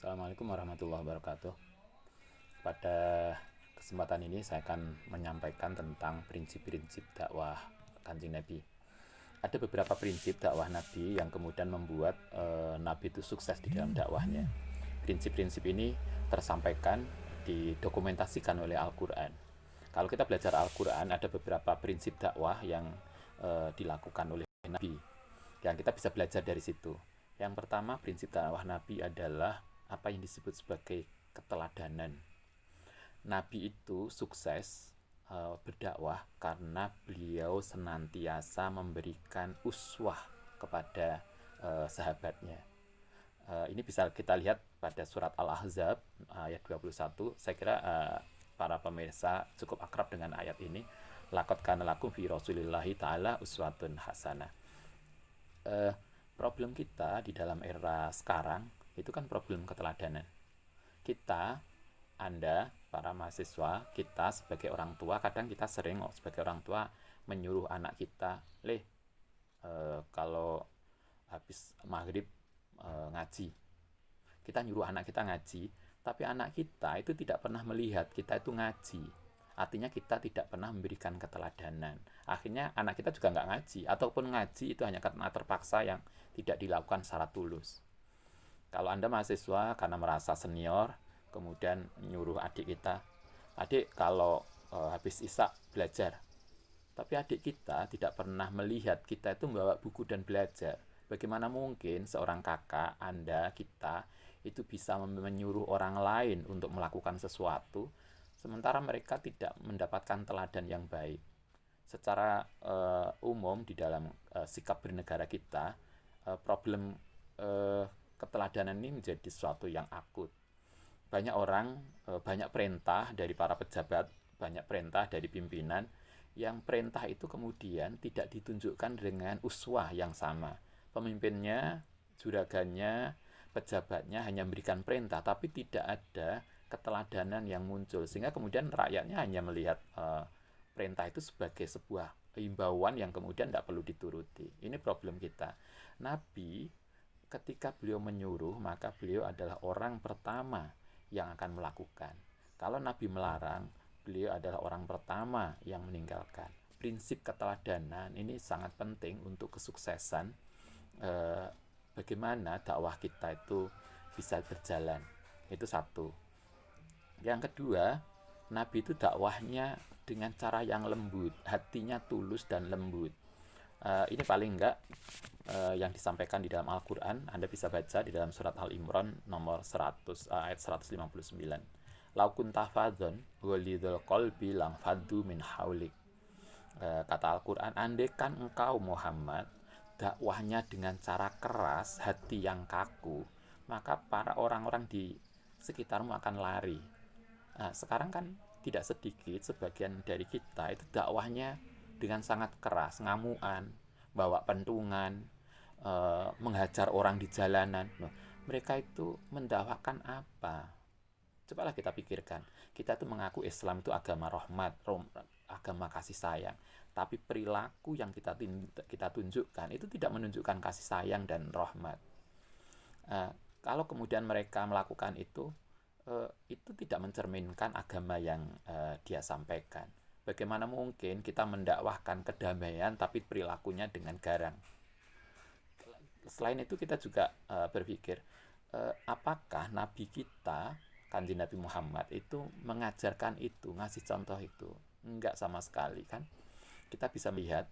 Assalamualaikum warahmatullahi wabarakatuh. Pada kesempatan ini saya akan menyampaikan tentang prinsip-prinsip dakwah Kanjeng Nabi. Ada beberapa prinsip dakwah Nabi yang kemudian membuat Nabi itu sukses di dalam dakwahnya. Prinsip-prinsip ini tersampaikan didokumentasikan oleh Al-Quran. Kalau kita belajar Al-Quran, ada beberapa prinsip dakwah yang dilakukan oleh Nabi yang kita bisa belajar dari situ. Yang pertama, prinsip dakwah Nabi adalah apa yang disebut sebagai keteladanan. Nabi itu sukses berdakwah karena beliau senantiasa memberikan uswah kepada sahabatnya. Ini bisa kita lihat pada surat Al-Ahzab ayat 21. Saya kira para pemirsa cukup akrab dengan ayat ini. Laqad kana lakum fi Rasulillahi ta'ala uswatun hasanah. Problem kita di dalam era sekarang itu kan problem keteladanan. Kita, Anda, para mahasiswa, kita sebagai orang tua, kadang kita sering sebagai orang tua menyuruh anak kita, kalau habis maghrib ngaji. Kita nyuruh anak kita ngaji, tapi anak kita itu tidak pernah melihat kita itu ngaji. Artinya kita tidak pernah memberikan keteladanan. Akhirnya anak kita juga nggak ngaji, ataupun ngaji itu hanya karena terpaksa yang tidak dilakukan secara tulus. Kalau Anda mahasiswa karena merasa senior, kemudian nyuruh adik kita, adik kalau habis isak belajar. Tapi adik kita tidak pernah melihat kita itu membawa buku dan belajar. Bagaimana mungkin seorang kakak, Anda, kita, itu bisa menyuruh orang lain untuk melakukan sesuatu, sementara mereka tidak mendapatkan teladan yang baik. Secara umum di dalam sikap bernegara kita, problem keteladanan ini menjadi sesuatu yang akut. Banyak orang, banyak perintah dari para pejabat, banyak perintah dari pimpinan, yang perintah itu kemudian tidak ditunjukkan dengan uswah yang sama. Pemimpinnya, juragannya, pejabatnya hanya memberikan perintah, tapi tidak ada keteladanan yang muncul, sehingga kemudian rakyatnya hanya melihat perintah itu sebagai sebuah himbauan yang kemudian tidak perlu dituruti. Ini problem kita. Nabi, ketika beliau menyuruh, maka beliau adalah orang pertama yang akan melakukan. Kalau Nabi melarang, beliau adalah orang pertama yang meninggalkan. Prinsip keteladanan ini sangat penting untuk kesuksesan bagaimana dakwah kita itu bisa berjalan. Itu satu. Yang kedua, Nabi itu dakwahnya dengan cara yang lembut, hatinya tulus dan lembut. Ini paling enggak yang disampaikan di dalam Al-Quran. Anda bisa baca di dalam surat Al-Imran nomor 100 ayat 159. Laukun tafadzon walidul qalbi lang faddu min haulik. Kata Al-Quran, andaikan engkau Muhammad dakwahnya dengan cara keras, hati yang kaku, maka para orang-orang di sekitarmu akan lari. Nah, sekarang kan tidak sedikit sebagian dari kita itu dakwahnya dengan sangat keras, ngamuan, bawa pentungan, menghajar orang di jalanan. Mereka itu mendakwakan apa? Cobalah kita pikirkan. Kita itu mengaku Islam itu agama rahmat, agama kasih sayang. Tapi perilaku yang kita tunjukkan itu tidak menunjukkan kasih sayang dan rahmat. Kalau kemudian mereka melakukan itu tidak mencerminkan agama yang dia sampaikan. Bagaimana mungkin kita mendakwahkan kedamaian tapi perilakunya dengan garang? Selain itu kita juga berpikir, apakah Nabi kita, Kanjeng Nabi Muhammad itu mengajarkan itu, ngasih contoh itu? Enggak sama sekali kan? Kita bisa lihat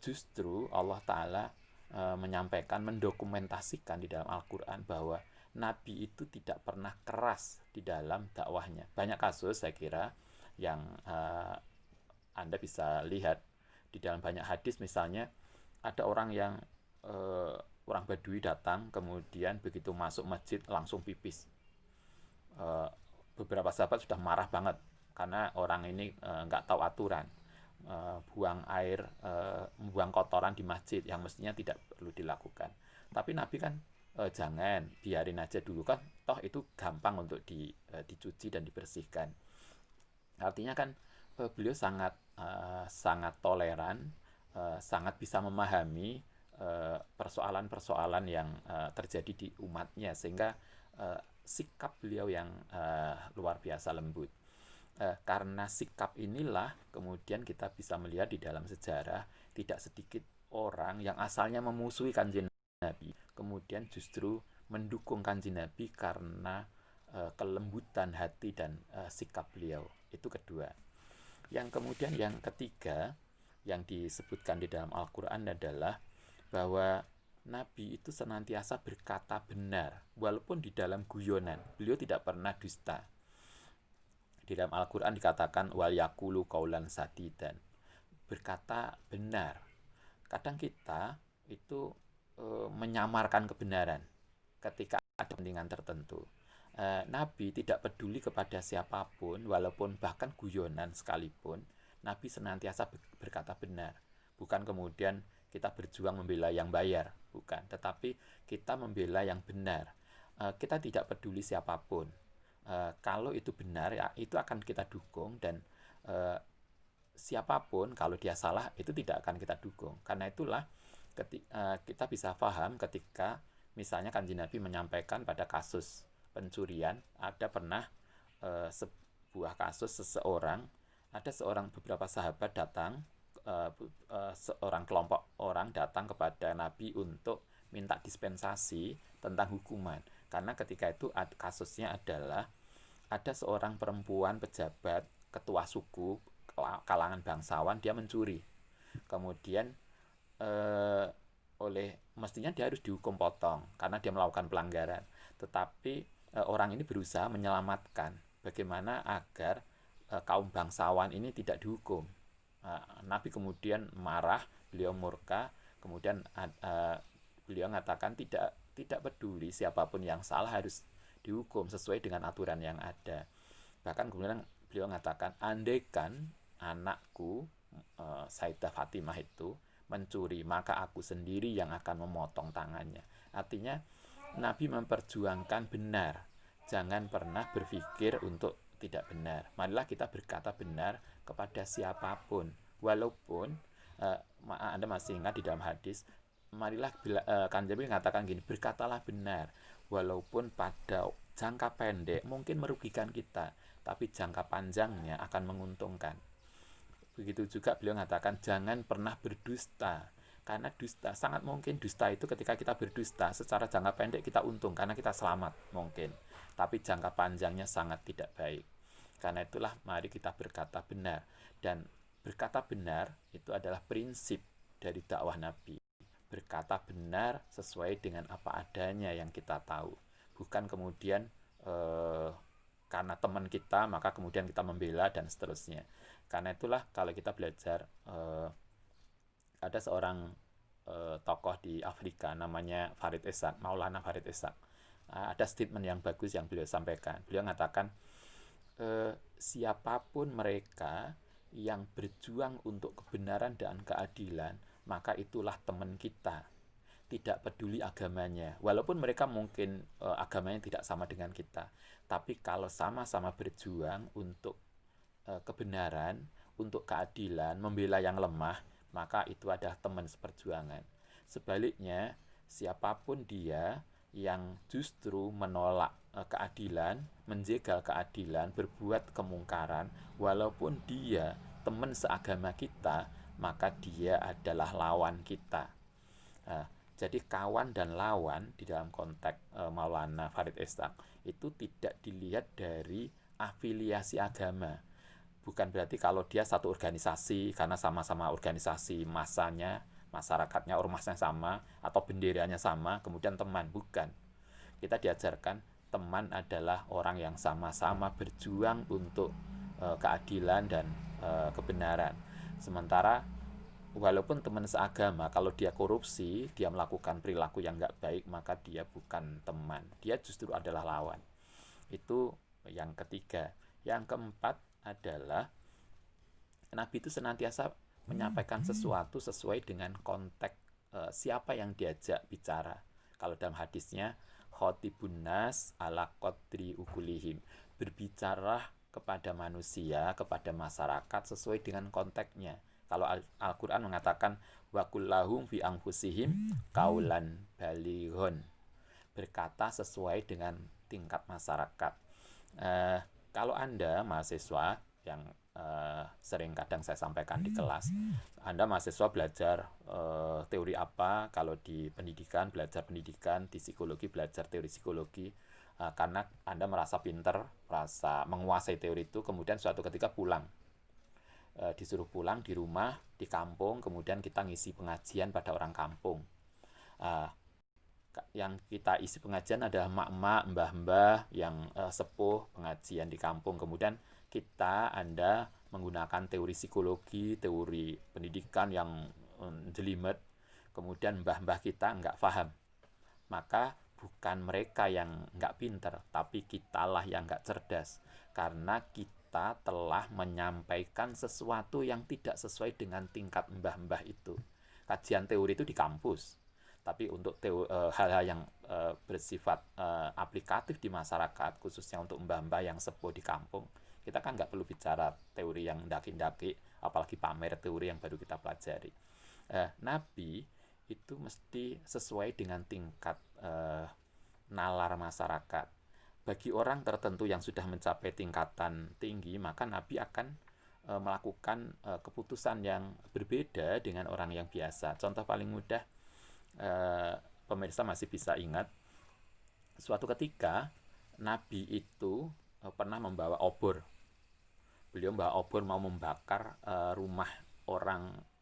justru Allah Ta'ala menyampaikan, mendokumentasikan di dalam Al-Quran bahwa Nabi itu tidak pernah keras di dalam dakwahnya. Banyak kasus saya kira yang Anda bisa lihat di dalam banyak hadis, misalnya ada orang yang orang Badui datang, kemudian begitu masuk masjid langsung pipis. Beberapa sahabat sudah marah banget karena orang ini nggak tahu aturan, buang air, membuang kotoran di masjid yang mestinya tidak perlu dilakukan. Tapi Nabi kan jangan, biarin aja dulu kan, toh itu gampang untuk dicuci dan dibersihkan. Artinya kan beliau sangat toleran, sangat bisa memahami persoalan-persoalan yang terjadi di umatnya, sehingga sikap beliau yang luar biasa lembut. Karena sikap inilah kemudian kita bisa melihat di dalam sejarah tidak sedikit orang yang asalnya memusuhi Kanjeng Nabi kemudian justru mendukung Kanjeng Nabi karena kelembutan hati dan sikap beliau. Itu kedua. Yang kemudian yang ketiga yang disebutkan di dalam Al-Quran adalah bahwa Nabi itu senantiasa berkata benar walaupun di dalam guyonan. Beliau tidak pernah dusta. Di dalam Al-Quran dikatakan wal yaqulu qaulan sadidan, berkata benar. Kadang kita itu menyamarkan kebenaran ketika ada kepentingan tertentu. Nabi tidak peduli kepada siapapun, walaupun bahkan guyonan sekalipun, Nabi senantiasa berkata benar. Bukan kemudian kita berjuang membela yang bayar, bukan. Tetapi kita membela yang benar. Kita tidak peduli siapapun. Kalau itu benar, ya itu akan kita dukung, dan siapapun kalau dia salah itu tidak akan kita dukung. Karena itulah kita bisa paham ketika misalnya Kanjeng Nabi menyampaikan pada kasus pencurian, ada pernah sebuah kasus seorang beberapa sahabat datang, seorang kelompok orang datang kepada Nabi untuk minta dispensasi tentang hukuman. Karena ketika itu kasusnya adalah ada seorang perempuan pejabat, ketua suku, kalangan bangsawan, dia mencuri. Kemudian mestinya dia harus dihukum potong karena dia melakukan pelanggaran. Tetapi orang ini berusaha menyelamatkan bagaimana agar kaum bangsawan ini tidak dihukum. Nabi kemudian marah, beliau murka, kemudian beliau mengatakan tidak peduli siapapun yang salah harus dihukum sesuai dengan aturan yang ada. Bahkan kemudian beliau mengatakan, andaikan anakku Sayyidah Fatimah itu mencuri, maka aku sendiri yang akan memotong tangannya. Artinya Nabi memperjuangkan benar. Jangan pernah berpikir untuk tidak benar. Marilah kita berkata benar kepada siapapun. Walaupun Anda masih ingat di dalam hadis, marilah Kanjeng Nabi mengatakan gini, berkatalah benar walaupun pada jangka pendek mungkin merugikan kita, tapi jangka panjangnya akan menguntungkan. Begitu juga beliau mengatakan jangan pernah berdusta, karena dusta sangat mungkin, dusta itu ketika kita berdusta secara jangka pendek kita untung karena kita selamat mungkin, tapi jangka panjangnya sangat tidak baik. Karena itulah mari kita berkata benar, dan berkata benar itu adalah prinsip dari dakwah Nabi. Berkata benar sesuai dengan apa adanya yang kita tahu, bukan kemudian karena teman kita maka kemudian kita membela dan seterusnya. Karena itulah kalau kita belajar, ada seorang tokoh di Afrika namanya Farid Ishaq, Maulana Farid Ishaq. Ada statement yang bagus yang beliau sampaikan. Beliau mengatakan, siapapun mereka yang berjuang untuk kebenaran dan keadilan, maka itulah teman kita. Tidak peduli agamanya, walaupun mereka mungkin agamanya tidak sama dengan kita, tapi kalau sama-sama berjuang untuk kebenaran, untuk keadilan, membela yang lemah, maka itu adalah teman seperjuangan. Sebaliknya, siapapun dia yang justru menolak keadilan, menjegal keadilan, berbuat kemungkaran, walaupun dia teman seagama kita, maka dia adalah lawan kita. Jadi kawan dan lawan di dalam konteks Maulana Farid Ishaq itu tidak dilihat dari afiliasi agama. Bukan berarti kalau dia satu organisasi karena sama-sama organisasi masanya, masyarakatnya, ormasnya sama, atau benderanya sama, kemudian teman. Bukan. Kita diajarkan teman adalah orang yang sama-sama berjuang untuk keadilan dan kebenaran. Sementara walaupun teman seagama, kalau dia korupsi, dia melakukan perilaku yang nggak baik, maka dia bukan teman. Dia justru adalah lawan. Itu yang ketiga. Yang keempat adalah Nabi itu senantiasa menyampaikan sesuatu sesuai dengan konteks siapa yang diajak bicara. Kalau dalam hadisnya, khotibun nas ala qadri ukulihim, berbicara kepada manusia, kepada masyarakat sesuai dengan konteksnya. Kalau Al-Quran mengatakan wa kullahum fi anfusihim kaulan balighun, berkata sesuai dengan tingkat masyarakat. Kalau Anda mahasiswa yang sering kadang saya sampaikan di kelas, Anda mahasiswa belajar teori apa, kalau di pendidikan belajar pendidikan, di psikologi belajar teori psikologi, karena Anda merasa pinter, merasa menguasai teori itu, kemudian suatu ketika pulang, disuruh pulang di rumah, di kampung, kemudian kita ngisi pengajian pada orang kampung. Yang kita isi pengajian adalah mak-mak, mbah-mbah yang sepuh pengajian di kampung. Kemudian Anda menggunakan teori psikologi, teori pendidikan yang jelimet. Kemudian mbah-mbah kita nggak paham. Maka bukan mereka yang nggak pinter, tapi kitalah yang nggak cerdas. Karena kita telah menyampaikan sesuatu yang tidak sesuai dengan tingkat mbah-mbah itu. Kajian teori itu di kampus. Tapi untuk hal-hal yang bersifat aplikatif di masyarakat, khususnya untuk mbah-mbah yang sepuh di kampung, kita kan nggak perlu bicara teori yang daki-daki, apalagi pamer teori yang baru kita pelajari. Nabi itu mesti sesuai dengan tingkat nalar masyarakat. Bagi orang tertentu yang sudah mencapai tingkatan tinggi, maka Nabi akan melakukan keputusan yang berbeda dengan orang yang biasa. Contoh paling mudah, pemirsa masih bisa ingat, suatu ketika Nabi itu pernah membawa obor. Beliau membawa obor mau membakar rumah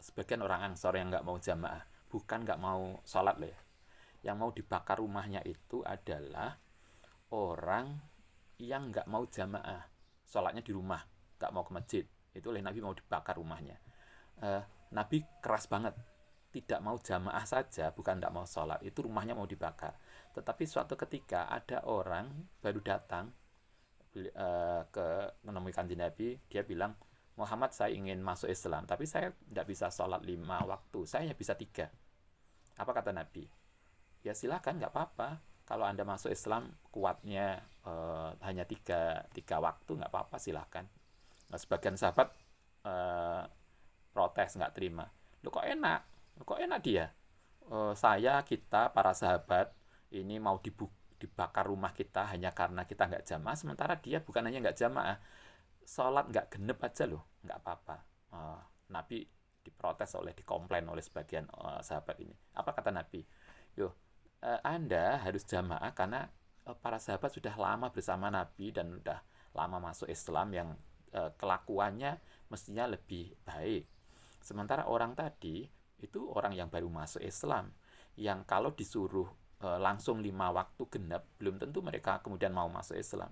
sebagian orang Ansor yang nggak mau jamaah, bukan nggak mau sholat loh ya. Yang mau dibakar rumahnya itu adalah orang yang nggak mau jamaah, sholatnya di rumah, nggak mau ke masjid. Itu oleh Nabi mau dibakar rumahnya. Nabi keras banget, tidak mau jamaah saja, bukan tidak mau sholat, itu rumahnya mau dibakar. Tetapi suatu ketika ada orang baru datang ke menemui kanjeng Nabi, dia bilang, Muhammad, saya ingin masuk Islam, tapi saya tidak bisa sholat 5 waktu, saya hanya bisa 3. Apa kata Nabi? Ya silakan, nggak apa-apa. Kalau Anda masuk Islam kuatnya hanya 3 waktu, nggak apa-apa, silakan. Nah, sebagian sahabat protes, nggak terima. Loh kok enak dia? Kita, para sahabat, ini mau dibakar rumah kita hanya karena kita nggak jamaah, sementara dia bukan hanya nggak jamaah, sholat nggak genep aja loh, nggak apa-apa. Nabi diprotes dikomplain oleh sebagian sahabat ini. Apa kata Nabi? Anda harus jamaah karena para sahabat sudah lama bersama Nabi dan sudah lama masuk Islam yang kelakuannya mestinya lebih baik. Sementara orang tadi itu orang yang baru masuk Islam, yang kalau disuruh langsung 5 waktu genap, belum tentu mereka kemudian mau masuk Islam.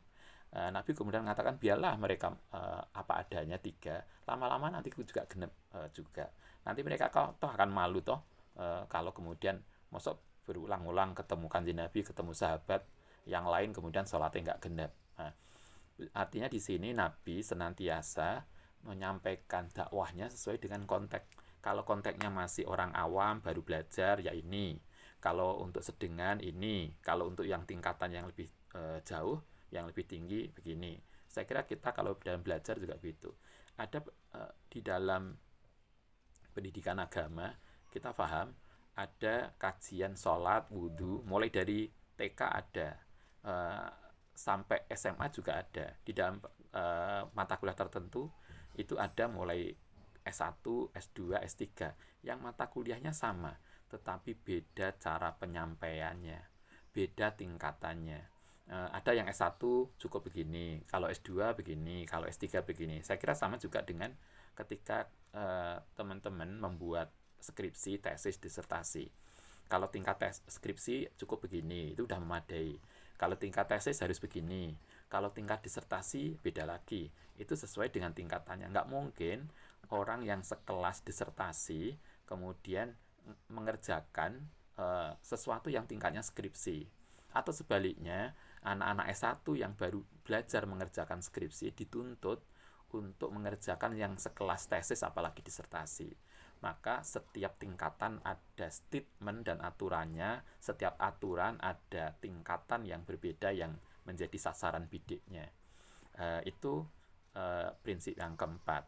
Nabi kemudian mengatakan, biarlah mereka apa adanya 3, lama-lama nanti juga genap juga. Nanti mereka toh akan malu toh kalau kemudian masuk berulang-ulang ketemu kanjeng Nabi, ketemu sahabat yang lain kemudian sholatnya nggak genap. Artinya di sini Nabi senantiasa menyampaikan dakwahnya sesuai dengan konteks. Kalau konteksnya masih orang awam baru belajar, ya ini. Kalau untuk sedengan ini. Kalau untuk yang tingkatan yang lebih jauh, yang lebih tinggi, begini. Saya kira kita kalau dalam belajar juga begitu. Ada di dalam pendidikan agama, kita paham ada kajian sholat, wudhu, mulai dari TK ada, sampai SMA juga ada. Di dalam mata kuliah tertentu itu ada mulai S1, S2, S3 yang mata kuliahnya sama, tetapi beda cara penyampaiannya, beda tingkatannya. Ada yang S1 cukup begini, kalau S2 begini, kalau S3 begini. Saya kira sama juga dengan ketika teman-teman membuat skripsi, tesis, disertasi. Kalau tingkat skripsi cukup begini, itu sudah memadai. Kalau tingkat tesis harus begini. Kalau tingkat disertasi beda lagi. Itu sesuai dengan tingkatannya. Nggak mungkin orang yang sekelas disertasi kemudian mengerjakan sesuatu yang tingkatnya skripsi. Atau sebaliknya, anak-anak S1 yang baru belajar mengerjakan skripsi dituntut untuk mengerjakan yang sekelas tesis apalagi disertasi. Maka setiap tingkatan ada statement dan aturannya, setiap aturan ada tingkatan yang berbeda yang menjadi sasaran bidiknya. Itu prinsip yang keempat.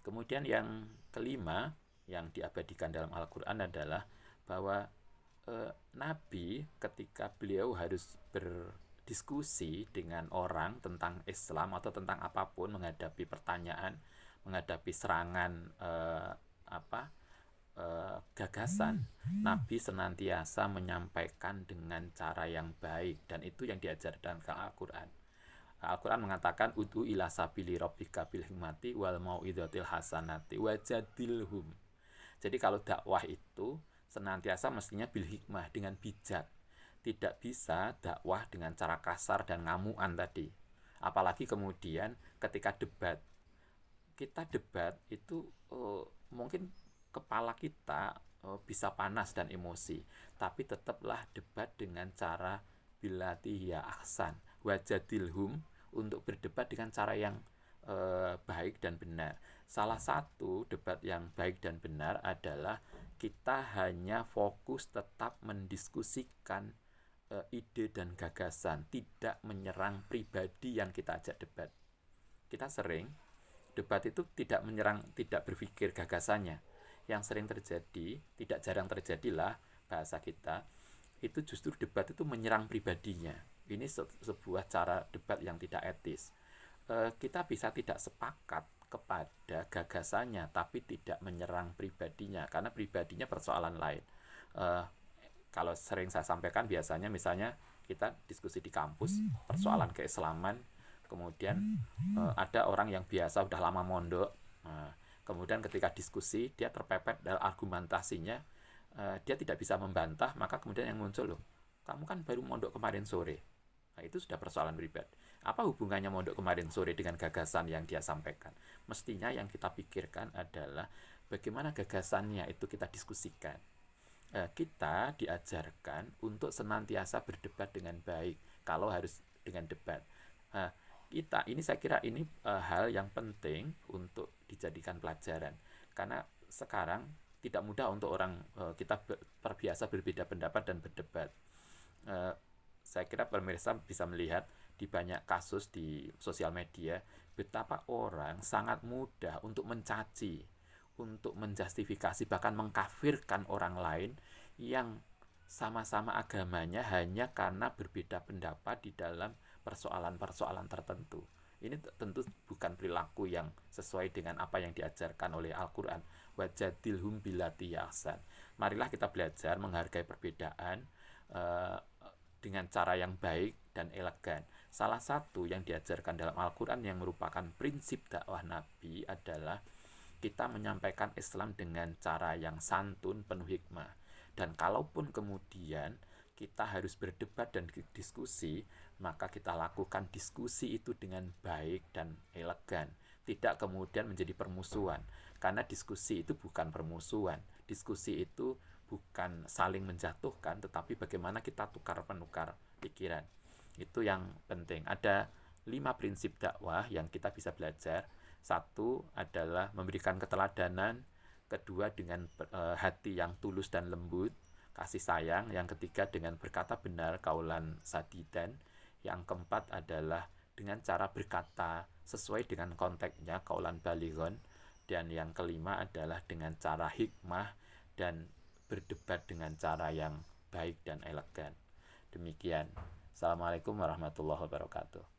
Kemudian yang kelima yang diabadikan dalam Al-Quran adalah bahwa Nabi ketika beliau harus berdiskusi dengan orang tentang Islam atau tentang apapun, menghadapi pertanyaan, menghadapi serangan gagasan, Nabi senantiasa menyampaikan dengan cara yang baik, dan itu yang diajarkan ke Al-Quran. Al-Quran mengatakan ud'u ila sabili rabbika bil hikmati wal mau'izatil hasanati wajadilhum. Jadi kalau dakwah itu senantiasa mestinya bil hikmah, dengan bijak. Tidak bisa dakwah dengan cara kasar dan ngamuan tadi. Apalagi kemudian ketika debat. Kita debat itu mungkin kepala kita bisa panas dan emosi, tapi tetaplah debat dengan cara bilati ya ahsan wajadilhum, untuk berdebat dengan cara yang baik dan benar. Salah satu debat yang baik dan benar adalah kita hanya fokus tetap mendiskusikan ide dan gagasan, tidak menyerang pribadi yang kita ajak debat. Kita sering debat itu tidak menyerang, tidak berpikir gagasannya. Yang sering terjadi, tidak jarang terjadilah bahasa kita, itu justru debat itu menyerang pribadinya. Ini sebuah cara debat yang tidak etis. Kita bisa tidak sepakat kepada gagasannya, tapi tidak menyerang pribadinya, karena pribadinya persoalan lain. Kalau sering saya sampaikan, biasanya misalnya kita diskusi di kampus persoalan keislaman, kemudian ada orang yang biasa udah lama mondok, kemudian ketika diskusi dia terpepet dalam argumentasinya, dia tidak bisa membantah, maka kemudian yang muncul, loh, kamu kan baru mondok kemarin sore. Nah, itu sudah persoalan pribadi. Apa hubungannya mondok kemarin sore dengan gagasan yang dia sampaikan? Mestinya yang kita pikirkan adalah bagaimana gagasannya itu kita diskusikan. Kita diajarkan untuk senantiasa berdebat dengan baik, kalau harus dengan debat. Ini saya kira ini hal yang penting untuk dijadikan pelajaran, karena sekarang tidak mudah untuk orang kita terbiasa berbeda pendapat dan berdebat. Saya kira pemirsa bisa melihat di banyak kasus di sosial media betapa orang sangat mudah untuk mencaci, untuk menjustifikasi, bahkan mengkafirkan orang lain yang sama-sama agamanya hanya karena berbeda pendapat di dalam persoalan-persoalan tertentu. Ini tentu bukan perilaku yang sesuai dengan apa yang diajarkan oleh Al-Quran. Wajadilhum billati ahsan. Marilah kita belajar menghargai perbedaan dengan cara yang baik dan elegan. Salah satu yang diajarkan dalam Al-Quran yang merupakan prinsip dakwah Nabi adalah kita menyampaikan Islam dengan cara yang santun, penuh hikmah. Dan kalaupun kemudian kita harus berdebat dan diskusi, maka kita lakukan diskusi itu dengan baik dan elegan, tidak kemudian menjadi permusuhan, karena diskusi itu bukan permusuhan, diskusi itu bukan saling menjatuhkan, tetapi bagaimana kita tukar-penukar pikiran. Itu yang penting. Ada 5 prinsip dakwah yang kita bisa belajar. 1 adalah memberikan keteladanan, kedua dengan hati yang tulus dan lembut, kasih sayang, yang ketiga dengan berkata benar, kaulan sadidan, yang keempat adalah dengan cara berkata sesuai dengan konteksnya, kaulan balighon, dan yang kelima adalah dengan cara hikmah dan berdebat dengan cara yang baik dan elegan. Demikian. Assalamualaikum warahmatullahi wabarakatuh.